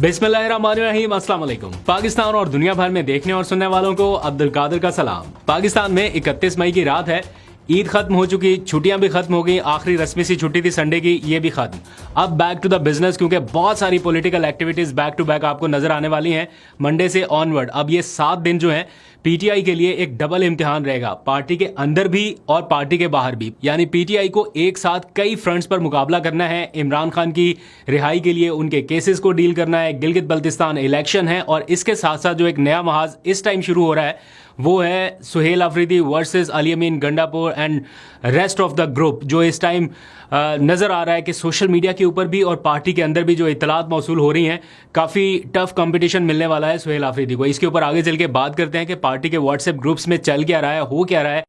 बिस्मिल्लाहिर्रहमानिर्रहीम, अस्सलाम वालेकुम। पाकिस्तान और दुनिया भर में देखने और सुनने वालों को अब्दुल कादिर का सलाम। पाकिस्तान में 31 मई की रात है। ईद खत्म हो चुकी, छुट्टियां भी खत्म हो गई। आखिरी रस्मी सी छुट्टी थी संडे की, ये भी खत्म। अब बैक टू द बिजनेस, क्योंकि बहुत सारी political activities back to back आपको नजर आने वाली हैं मंडे से ऑनवर्ड। अब ये 7 दिन जो है पीटीआई के लिए एक डबल इम्तिहान रहेगा, पार्टी के अंदर भी और पार्टी के बाहर भी। यानी पीटीआई को एक साथ कई फ्रंट्स पर मुकाबला करना है। इमरान खान की रिहाई के लिए उनके केसेस को डील करना है, गिलगित बल्तिस्तान इलेक्शन है, और इसके साथ साथ जो एक नया महाज इस टाइम शुरू हो रहा है वो है Suhail Afridi versus Ali Amin Gandapur and rest of the group, जो इस टाइम नजर आ रहा है कि सोशल मीडिया के ऊपर भी और पार्टी के अंदर भी जो इतलात मौसूल हो रही हैं, काफी टफ कंपटीशन मिलने वाला है सुहेल अफरीदी को। इसके ऊपर आगे चल के बात करते हैं कि पार्टी के व्हाट्सएप ग्रुप्स में चल क्या रहा है, हो क्या रहा है,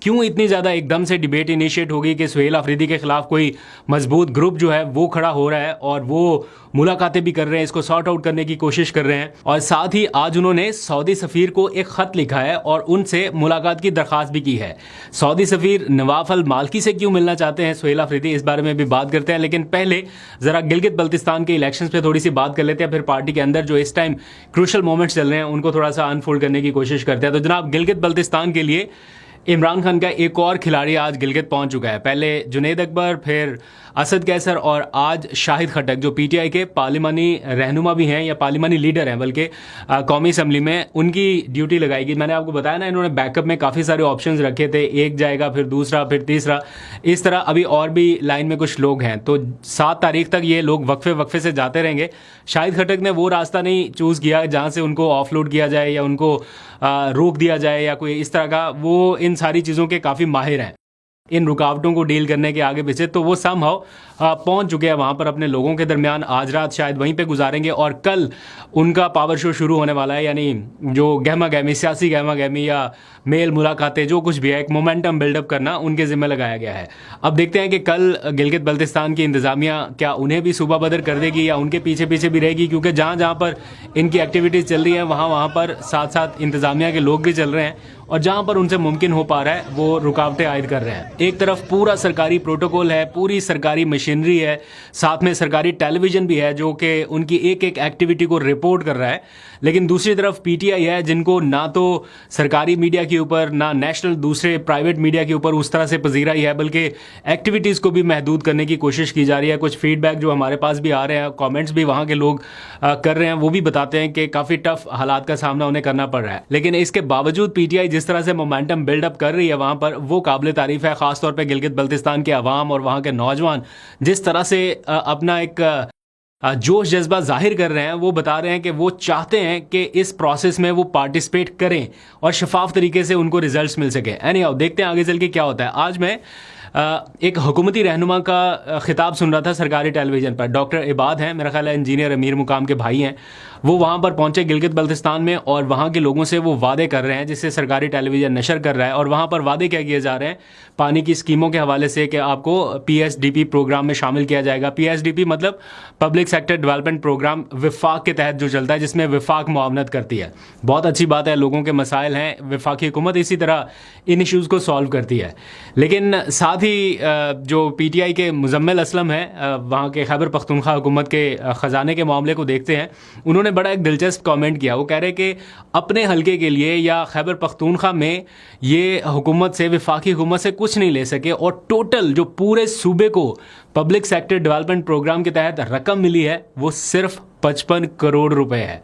क्यों इतनी ज्यादा एकदम से डिबेट इनिशिएट होगी कि सुहेल अफरीदी के खिलाफ कोई मजबूत ग्रुप जो है वो खड़ा हो रहा है और वो मुलाकातें भी कर रहे हैं, इसको सॉर्ट आउट करने की कोशिश कर रहे हैं। और साथ ही आज उन्होंने सऊदी सफीर को एक खत लिखा है और उनसे मुलाकात की दरखास्त भी की है। सऊदी सफीर नवाफ अल मालकी से क्यों मिलना चाहते हैं सुहेल अफरीदी, इस बारे में भी बात करते हैं। लेकिन पहले जरा गिलगित बल्तिस्तान के इलेक्शंस पे थोड़ी सी बात कर लेते हैं, फिर पार्टी के अंदर जो इस टाइम क्रूशल मोमेंट्स चल रहे हैं उनको थोड़ा सा अनफोल्ड करने की कोशिश करते हैं। तो जनाब, गिलगित बल्तिस्तान के लिए इमरान खान का एक और खिलाड़ी आज गिलगित पहुंच चुका है। पहले जुनैद अकबर, फिर असद कैसर और आज शाहिद खटक, जो पीटीआई के पार्लिमानी रहनुमा भी हैं या पार्लिमानी लीडर हैं बल्कि कौमी असम्बली में, उनकी ड्यूटी लगाएगी। मैंने आपको बताया ना, इन्होंने बैकअप में काफ़ी सारे ऑप्शंस रखे थे, एक जाएगा फिर दूसरा फिर तीसरा, इस तरह अभी और भी लाइन में कुछ लोग हैं। तो 7 तारीख तक ये लोग वक्फे वक्फे से जाते रहेंगे। शाहिद खटक ने वो रास्ता नहीं चूज़ किया जहाँ से उनको ऑफलोड किया जाए या उनको रोक दिया जाए या कोई इस तरह का, वो इन सारी चीज़ों के काफ़ी माहिर हैं, इन रुकावटों को डील करने के आगे पीछे। तो वो समहाउ पहुंच चुके हैं वहां पर अपने लोगों के दरमियान। आज रात शायद वहीं पे गुजारेंगे और कल उनका पावर शो शुरू होने वाला है। यानी जो गहमा गहमी, सियासी गहमा गहमी या मेल मुलाकातें, जो कुछ भी है, एक मोमेंटम बिल्डअप करना उनके जिम्मे लगाया गया है। अब देखते हैं कि कल गिलगित बल्तिस्तान की इंतजामिया क्या उन्हें भी सूबा बदर कर देगी या उनके पीछे पीछे भी रहेगी, क्योंकि जहाँ जहाँ पर इनकी एक्टिविटीज़ चल रही है वहाँ पर साथ साथ इंतजामिया के लोग भी चल रहे हैं और जहाँ पर उनसे मुमकिन हो पा रहा है वो रुकावटें आयद कर रहे हैं। एक तरफ पूरा सरकारी प्रोटोकॉल है, पूरी सरकारी मशीनरी है, साथ में सरकारी टेलीविजन भी है जो कि उनकी एक एक एक्टिविटी को रिपोर्ट कर रहा है। लेकिन दूसरी तरफ पीटीआई है जिनको ना तो सरकारी मीडिया के ऊपर, ना नेशनल दूसरे प्राइवेट मीडिया के ऊपर उस तरह से पजीरा ही है, बल्कि एक्टिविटीज़ को भी महदूद करने की कोशिश की जा रही है। कुछ फीडबैक जो हमारे पास भी आ रहे हैं, कमेंट्स भी वहाँ के लोग कर रहे हैं, वो भी बताते हैं कि काफ़ी टफ हालात का सामना उन्हें करना पड़ रहा है। लेकिन इसके बावजूद पीटीआई जिस तरह से मोमेंटम बिल्डअप कर रही है वहाँ पर, वो काबिल तारीफ है। खासतौर पर गिलगित बल्तिस्तान के अवाम और वहाँ के नौजवान जिस तरह से अपना एक जोश जज्बा जाहिर कर रहे हैं, वो बता रहे हैं कि वो चाहते हैं कि इस प्रोसेस में वो पार्टिसिपेट करें और शफाफ तरीके से उनको रिजल्ट्स मिल सके। एनीहाउ, देखते हैं आगे चल के क्या होता है। आज मैं एक हुकूमती रहनुमा का खिताब सुन रहा था सरकारी टेलीविज़न पर। डॉक्टर इबाद हैं, मेरा ख्याल है इंजीनियर अमीर मुकाम के भाई हैं, वो वहाँ पर पहुँचे गिलगित बल्तिस्तान में और वहाँ के लोगों से वो वादे कर रहे हैं जिससे सरकारी टेलीविज़न नशर कर रहा है। और वहाँ पर वादे क्या किए जा रहे हैं पानी की स्कीमों के हवाले से कि आपको पीएसडीपी प्रोग्राम में शामिल किया जाएगा। पीएसडीपी मतलब पब्लिक सेक्टर डेवलपमेंट प्रोग्राम, विफाक के तहत जो चलता है, जिसमें विफाक मुआवनत करती है। बहुत अच्छी बात है, लोगों के मसाइल हैं, विफाकी हुकूमत इसी तरह इन इशूज़ को सॉल्व करती है। लेकिन साथ ही जो पीटीआई के मुजम्मिल असलम हैं, वहाँ के खैबर पख्तूनख्वा हुकूमत के ख़जाने के मामले को देखते हैं, उन्होंने बड़ा एक दिलचस्प कमेंट किया। वो कह रहे कि अपने हलके के लिए या खैबर पख्तूनख्वा में ये हुकूमत से, विफाकी हुकूमत से कुछ नहीं ले सके और टोटल जो पूरे सूबे को पब्लिक सेक्टर डेवलपमेंट प्रोग्राम के तहत रकम मिली है वो सिर्फ 55 करोड़ रुपए है।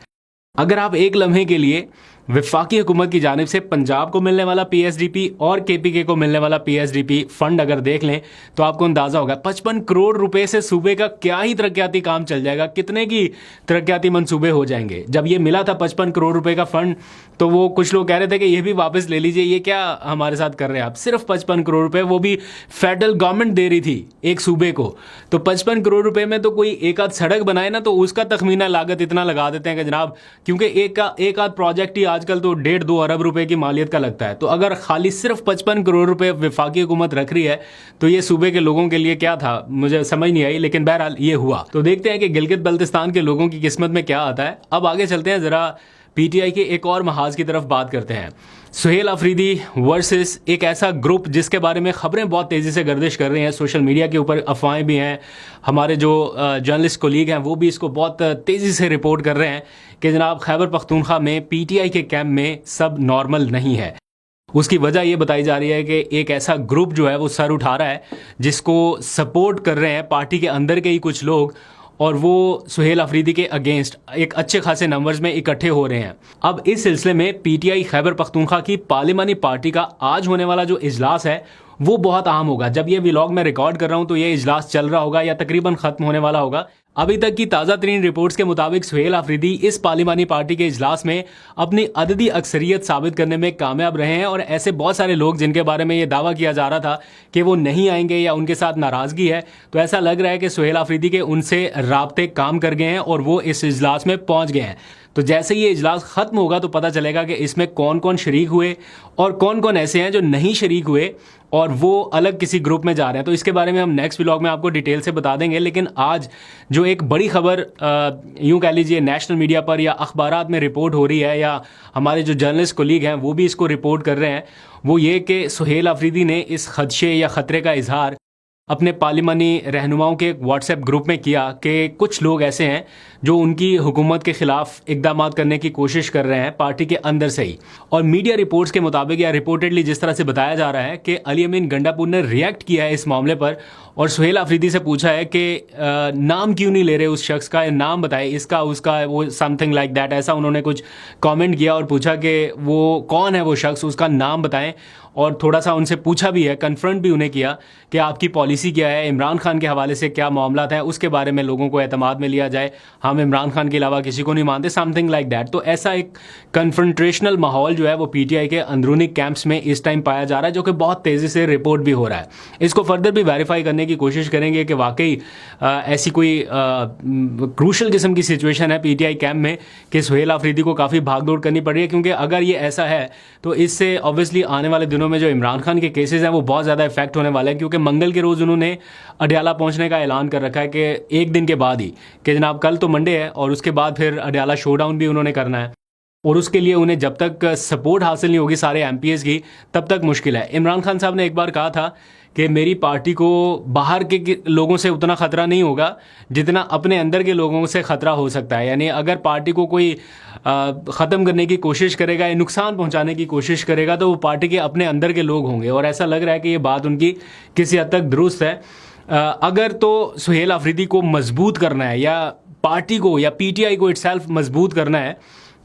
अगर आप एक लम्हे के लिए विफाकी हुकूमत की जानिब से पंजाब को मिलने वाला पीएसडीपी और केपीके को मिलने वाला पीएसडीपी फंड अगर देख लें तो आपको अंदाजा होगा 55 करोड़ रुपए से सूबे का क्या ही तरक्याती काम चल जाएगा, कितने की तरक्याती मंसूबे हो जाएंगे। जब ये मिला था 55 करोड़ रुपए का फंड, तो वो कुछ लोग कह रहे थे कि ये भी वापस ले लीजिए, ये क्या हमारे साथ कर रहे हैं आप। सिर्फ 55 करोड़ रुपए, वो भी फेडरल गवर्नमेंट दे रही थी एक सूबे को। तो 55 करोड़ रुपए में तो कोई एक आध सड़क बनाए ना, तो उसका तखमीना लागत इतना लगा देते हैं कि जनाब, क्योंकि एक आध प्रोजेक्ट ही आजकल तो 1.5-2 अरब रुपए की मालियत का लगता है। तो अगर खाली सिर्फ 55 करोड़ रुपए विफाकी हुकूमत रख रही है तो ये सूबे के लोगों के लिए क्या था, मुझे समझ नहीं आई। लेकिन बहरहाल ये हुआ। तो देखते हैं कि गिलगित बल्तिस्तान के लोगों की किस्मत में क्या आता है। अब आगे चलते हैं जरा पीटीआई के एक और महाज की तरफ बात करते हैं। सुहेल अफरीदी वर्सेस एक ऐसा ग्रुप जिसके बारे में खबरें बहुत तेज़ी से गर्दिश कर रही हैं, सोशल मीडिया के ऊपर अफवाहें भी हैं, हमारे जो जर्नलिस्ट कोलीग हैं वो भी इसको बहुत तेज़ी से रिपोर्ट कर रहे हैं कि जनाब खैबर पख्तूनख्वा में पीटीआई के कैंप में सब नॉर्मल नहीं है। उसकी वजह ये बताई जा रही है कि एक ऐसा ग्रुप जो है वो सर उठा रहा है जिसको सपोर्ट कर रहे हैं पार्टी के अंदर के ही कुछ लोग, और वो सुहेल अफरीदी के अगेंस्ट एक अच्छे खासे नंबर्स में इकट्ठे हो रहे हैं। अब इस सिलसिले में पीटीआई खैबर पख्तूनख्वा की पार्लिमानी पार्टी का आज होने वाला जो इजलास है वो बहुत अहम होगा। जब ये व्लॉग मैं रिकॉर्ड कर रहा हूँ तो ये इजलास चल रहा होगा या तकरीबन ख़त्म होने वाला होगा। अभी तक की ताज़ा तरीन रिपोर्ट्स के मुताबिक सुहेल अफरीदी इस पार्लिमानी पार्टी के इजलास में अपनी अददी अक्सरियत साबित करने में कामयाब रहे हैं, और ऐसे बहुत सारे लोग जिनके बारे में ये दावा किया जा रहा था कि वो नहीं आएंगे या उनके साथ नाराज़गी है, तो ऐसा लग रहा है कि सुहेल अफरीदी के उनसे राब्ते काम कर गए हैं और वो इस इजलास में पहुँच गए हैं। तो जैसे ये इजलास ख़त्म होगा तो पता चलेगा कि इसमें कौन कौन शरीक हुए और कौन कौन ऐसे हैं जो नहीं शरीक हुए और वो अलग किसी ग्रुप में जा रहे हैं। तो इसके बारे में हम नेक्स्ट व्लॉग में आपको डिटेल से बता देंगे। लेकिन आज जो एक बड़ी खबर यूँ कह लीजिए नेशनल मीडिया पर या अखबारात में रिपोर्ट हो रही है, या हमारे जो जर्नलिस्ट कोलीग हैं वो भी इसको रिपोर्ट कर रहे हैं, वो ये कि सुहेल अफरीदी ने इस खदशे या ख़तरे का इजहार अपने पार्लिमानी रहनुमाओं के एक व्हाट्सएप ग्रुप में किया कि कुछ लोग ऐसे हैं जो उनकी हुकूमत के खिलाफ इकदाम करने की कोशिश कर रहे हैं पार्टी के अंदर से ही। और मीडिया रिपोर्ट्स के मुताबिक या रिपोर्टेडली जिस तरह से बताया जा रहा है कि अली अमीन गंडापुर ने रिएक्ट किया है इस मामले पर और सुहेल अफरीदी से पूछा है कि नाम क्यों नहीं ले रहे उस शख्स का, नाम बताए इसका उसका, वो समथिंग लाइक दैट, ऐसा उन्होंने कुछ कमेंट किया और पूछा कि वो कौन है वो शख्स, उसका नाम बताएं। और थोड़ा सा उनसे पूछा भी है, कन्फ्रंट भी उन्हें किया कि आपकी पॉलिसी क्या है, इमरान खान के हवाले से क्या मामला है, उसके बारे में लोगों को एतमाद में लिया जाए, हम इमरान खान के अलावा किसी को नहीं मानते, समथिंग लाइक दैट। तो ऐसा एक कन्फ्रंट्रेशनल माहौल जो है वो पीटीआई के अंदरूनी कैंप्स में इस टाइम पाया जा रहा है, जो कि बहुत तेज़ी से रिपोर्ट भी हो रहा है। इसको फर्दर भी वेरीफाई करने की कोशिश करेंगे कि वाकई ऐसी कोई क्रूशल किस्म की सिचुएशन है पीटीआई कैंप में कि सुहेल अफरीदी को काफ़ी भागदौड़ करनी पड़ रही है, क्योंकि अगर ये ऐसा है तो इससे ऑब्वियसली आने वाले दिनों में जो इमरान खान के केसेस हैं वो बहुत ज़्यादा इफेक्ट होने वाले हैं, क्योंकि मंगल के रोज़ उन्होंने अडयाला पहुंचने का ऐलान कर रखा है कि एक दिन के बाद ही, कि जनाब कल तो मंडे है और उसके बाद फिर अडयाला शोडाउन भी उन्होंने करना है, और उसके लिए उन्हें जब तक सपोर्ट हासिल नहीं होगी सारे एमपीएस की तब तक मुश्किल है। इमरान खान साहब ने एक बार कहा था कि मेरी पार्टी को बाहर के लोगों से उतना ख़तरा नहीं होगा जितना अपने अंदर के लोगों से ख़तरा हो सकता है। यानी अगर पार्टी को कोई ख़त्म करने की कोशिश करेगा या नुकसान पहुंचाने की कोशिश करेगा तो वो पार्टी के अपने अंदर के लोग होंगे, और ऐसा लग रहा है कि ये बात उनकी किसी हद तक दुरुस्त है। अगर तो सुहेल अफरीदी को मजबूत करना है या पार्टी को या पीटीआई को इटसेल्फ मजबूत करना है,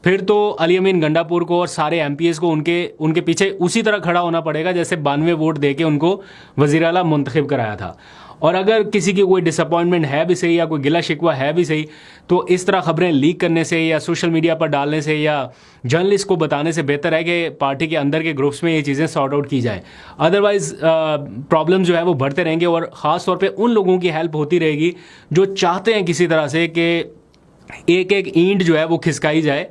फिर तो अली अमीन गंडापुर को और सारे एमपीएस को उनके पीछे उसी तरह खड़ा होना पड़ेगा जैसे 92 वोट देके उनको वज़ीर आला मुंतखब कराया था। और अगर किसी की कोई डिसअपॉइंटमेंट है भी सही या कोई गिला शिकवा है भी सही, तो इस तरह खबरें लीक करने से या सोशल मीडिया पर डालने से या जर्नलिस्ट को बताने से बेहतर है कि पार्टी के अंदर के ग्रुप्स में ये चीज़ें सॉर्ट आउट की जाए। अदरवाइज़ प्रॉब्लम जो है वो बढ़ते रहेंगे, और ख़ास तौर पे उन लोगों की हेल्प होती रहेगी जो चाहते हैं किसी तरह से कि एक एक ईंट जो है वो खिसकाई जाए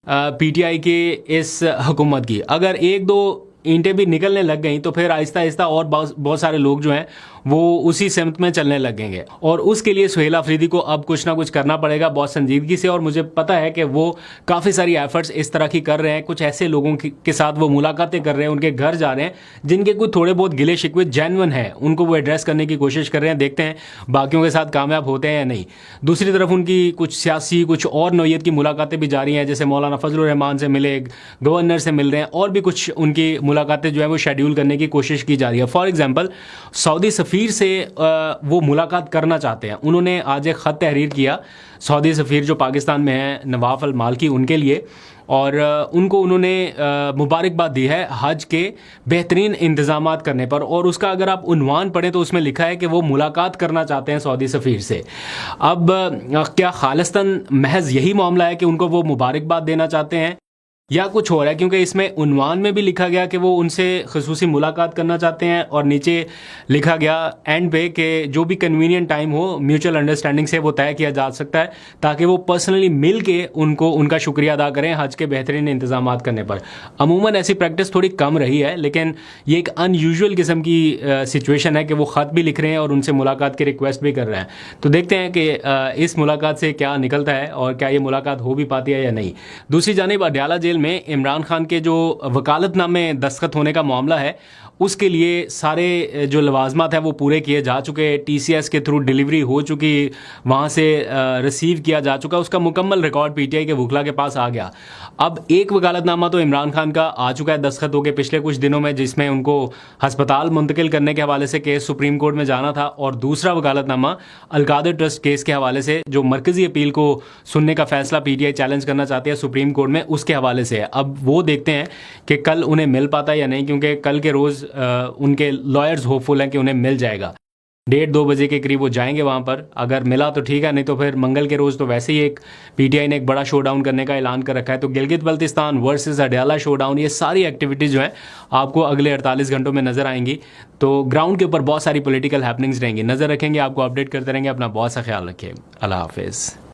पीटीआई की इस हुकूमत की। अगर एक दो ईंटें भी निकलने लग गई तो फिर आहिस्ता आहिस्ता और बहुत सारे लोग जो हैं वो उसी सिमत में चलने लगेंगे, और उसके लिए सुहेल अफरीदी को अब कुछ ना कुछ करना पड़ेगा बहुत संजीदगी से। और मुझे पता है कि वो काफ़ी सारी एफर्ट्स इस तरह की कर रहे हैं, कुछ ऐसे लोगों के साथ वो मुलाकातें कर रहे हैं, उनके घर जा रहे हैं जिनके कुछ थोड़े बहुत गिले शिकवे जेन्युइन है, उनको वो एड्रेस करने की कोशिश कर रहे हैं। देखते हैं बाकियों के साथ कामयाब होते हैं या नहीं। दूसरी तरफ उनकी कुछ सियासी कुछ और नौयत की मुलाकातें भी जारी हैं, जैसे मौलाना फजलुर रहमान से मिले, गवर्नर से मिल रहे हैं, और भी कुछ उनकी मुलाकातें जो है वो शेड्यूल करने की कोशिश की जा रही है। फॉर एग्जाम्पल सऊदी सफ़ीर से वो मुलाकात करना चाहते हैं। उन्होंने आज एक ख़त तहरीर किया सऊदी सफ़ीर जो पाकिस्तान में है, नवाफ अल मालकी, उनके लिए, और उनको उन्होंने मुबारकबाद दी है हज के बेहतरीन इंतज़ामात करने पर। और उसका अगर आप उन्वान पढ़ें तो उसमें लिखा है कि वो मुलाकात करना चाहते हैं सऊदी सफ़ीर से। अब क्या खालिस्तन महज यही मामला है कि उनको वो मुबारकबाद देना चाहते हैं, या कुछ हो रहा है, क्योंकि इसमें उन्वान में भी लिखा गया कि वो उनसे खसूसी मुलाकात करना चाहते हैं और नीचे लिखा गया एंड पे कि जो भी कन्वीनियंट टाइम हो म्यूचुअल अंडरस्टैंडिंग से वो तय किया जा सकता है, ताकि वो पर्सनली मिल के उनको उनका शुक्रिया अदा करें हज के बेहतरीन इंतजाम करने पर। अमूमन ऐसी प्रैक्टिस थोड़ी कम रही है, लेकिन ये एक अनयूजुअल किस्म की सिचुएशन है कि वो ख़त भी लिख रहे हैं और उनसे मुलाकात की रिक्वेस्ट भी कर रहे हैं। तो देखते हैं कि इस मुलाकात से क्या निकलता है और क्या ये मुलाकात हो भी पाती है या नहीं। दूसरी जानिब अडयाला जेल में इमरान खान के जो वकालतनामे दस्तखत होने का मामला है, उसके लिए सारे जो लवाजमात हैं वो पूरे किए जा चुके, TCS के थ्रू डिलीवरी हो चुकी, वहाँ से रिसीव किया जा चुका, उसका मुकम्मल रिकॉर्ड PTI के वकला के पास आ गया। अब एक वकालतनामा तो इमरान खान का आ चुका है दस्तखत होकर पिछले कुछ दिनों में, जिसमें उनको हस्पताल मुंतकिल करने के हवाले से केस सुप्रीम कोर्ट में जाना था, और दूसरा वकालतनामा अलकादर ट्रस्ट केस के हवाले से जो मरकजी अपील को सुनने का फैसला PTI चैलेंज करना चाहती है सुप्रीम कोर्ट में, उसके हवाले से है। अब वो देखते हैं कि कल उन्हें मिल पाता है या नहीं, क्योंकि कल के रोज़ उनके लॉयर्स होपफुल हैं कि उन्हें मिल जाएगा। 1:30-2 बजे के करीब वो जाएंगे वहाँ पर, अगर मिला तो ठीक है, नहीं तो फिर मंगल के रोज़ तो वैसे ही एक PTI ने एक बड़ा शो डाउन करने का ऐलान कर रखा है। तो Gilgit Baltistan versus Adiala show down, ये सारी एक्टिविटीज़ जो हैं आपको अगले 48 घंटों में नज़र आएंगी। तो ग्राउंड के ऊपर बहुत सारी पॉलिटिकल हैपनिंग्स रहेंगी, नज़र रखेंगे, आपको अपडेट करते रहेंगे। अपना बहुत सा ख्याल रखिए। अल्लाह हाफिज़।